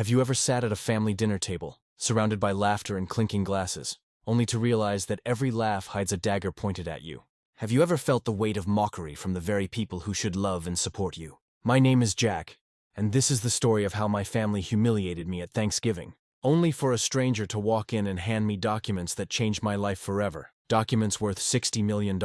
Have you ever sat at a family dinner table, surrounded by laughter and clinking glasses, only to realize that every laugh hides a dagger pointed at you? Have you ever felt the weight of mockery from the very people who should love and support you? My name is Jack, and this is the story of how my family humiliated me at Thanksgiving, only for a stranger to walk in and hand me documents that changed my life forever. Documents worth $60 million.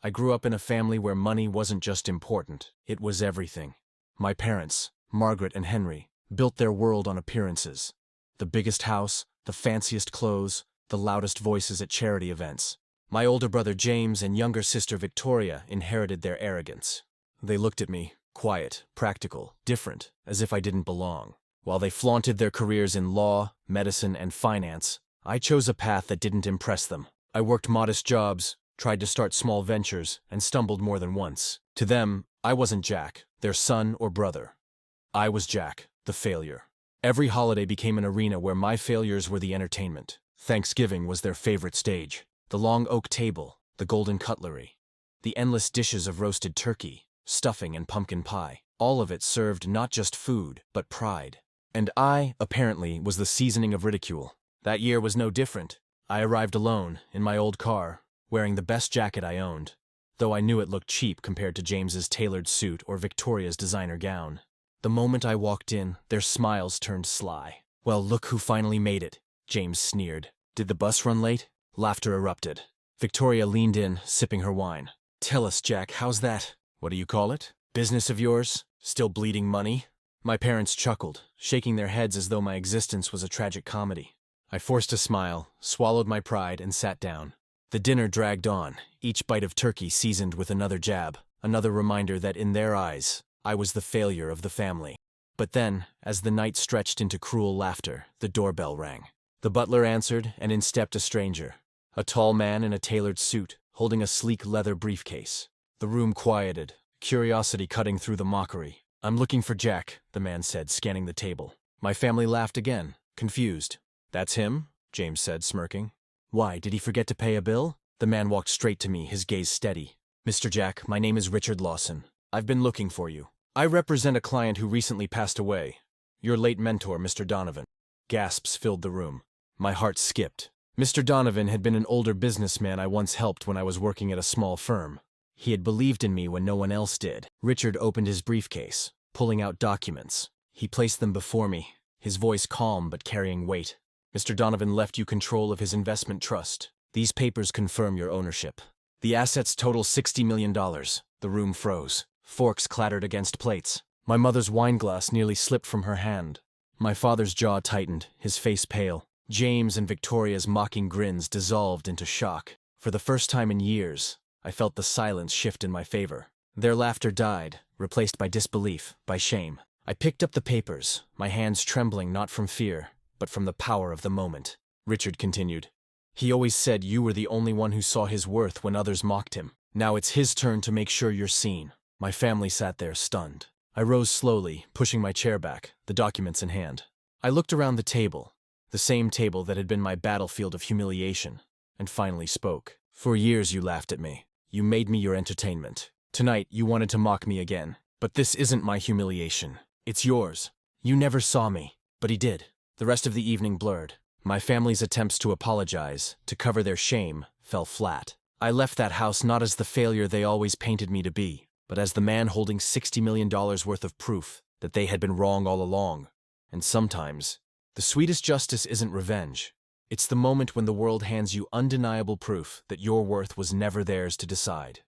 I grew up in a family where money wasn't just important, it was everything. My parents, Margaret and Henry, built their world on appearances. The biggest house, the fanciest clothes, the loudest voices at charity events. My older brother James and younger sister Victoria inherited their arrogance. They looked at me, quiet, practical, different, as if I didn't belong. While they flaunted their careers in law, medicine, and finance, I chose a path that didn't impress them. I worked modest jobs, tried to start small ventures, and stumbled more than once. To them, I wasn't Jack, their son or brother. I was Jack, the failure. Every holiday became an arena where my failures were the entertainment. Thanksgiving was their favorite stage. The long oak table, the golden cutlery, the endless dishes of roasted turkey, stuffing, and pumpkin pie. All of it served not just food, but pride. And I, apparently, was the seasoning of ridicule. That year was no different. I arrived alone, in my old car, wearing the best jacket I owned, though I knew it looked cheap compared to James's tailored suit or Victoria's designer gown. The moment I walked in, their smiles turned sly. "Well, look who finally made it," James sneered. "Did the bus run late?" Laughter erupted. Victoria leaned in, sipping her wine. "Tell us, Jack, how's that? What do you call it? Business of yours? Still bleeding money?" My parents chuckled, shaking their heads as though my existence was a tragic comedy. I forced a smile, swallowed my pride, and sat down. The dinner dragged on, each bite of turkey seasoned with another jab, another reminder that in their eyes, I was the failure of the family. But then, as the night stretched into cruel laughter, the doorbell rang. The butler answered, and in stepped a stranger, a tall man in a tailored suit, holding a sleek leather briefcase. The room quieted, curiosity cutting through the mockery. "I'm looking for Jack," the man said, scanning the table. My family laughed again, confused. "That's him?" James said, smirking. "Why, did he forget to pay a bill?" The man walked straight to me, his gaze steady. "Mr. Jack, my name is Richard Lawson. I've been looking for you. I represent a client who recently passed away. Your late mentor, Mr. Donovan." Gasps filled the room. My heart skipped. Mr. Donovan had been an older businessman I once helped when I was working at a small firm. He had believed in me when no one else did. Richard opened his briefcase, pulling out documents. He placed them before me, his voice calm but carrying weight. "Mr. Donovan left you control of his investment trust. These papers confirm your ownership. The assets total $60 million. The room froze. Forks clattered against plates. My mother's wineglass nearly slipped from her hand. My father's jaw tightened, his face pale. James and Victoria's mocking grins dissolved into shock. For the first time in years, I felt the silence shift in my favor. Their laughter died, replaced by disbelief, by shame. I picked up the papers, my hands trembling not from fear, but from the power of the moment. Richard continued. "He always said you were the only one who saw his worth when others mocked him. Now it's his turn to make sure you're seen." My family sat there, stunned. I rose slowly, pushing my chair back, the documents in hand. I looked around the table, the same table that had been my battlefield of humiliation, and finally spoke. "For years you laughed at me. You made me your entertainment. Tonight you wanted to mock me again. But this isn't my humiliation. It's yours. You never saw me, but he did." The rest of the evening blurred. My family's attempts to apologize, to cover their shame, fell flat. I left that house not as the failure they always painted me to be, but as the man holding $60 million worth of proof that they had been wrong all along. And sometimes, the sweetest justice isn't revenge. It's the moment when the world hands you undeniable proof that your worth was never theirs to decide.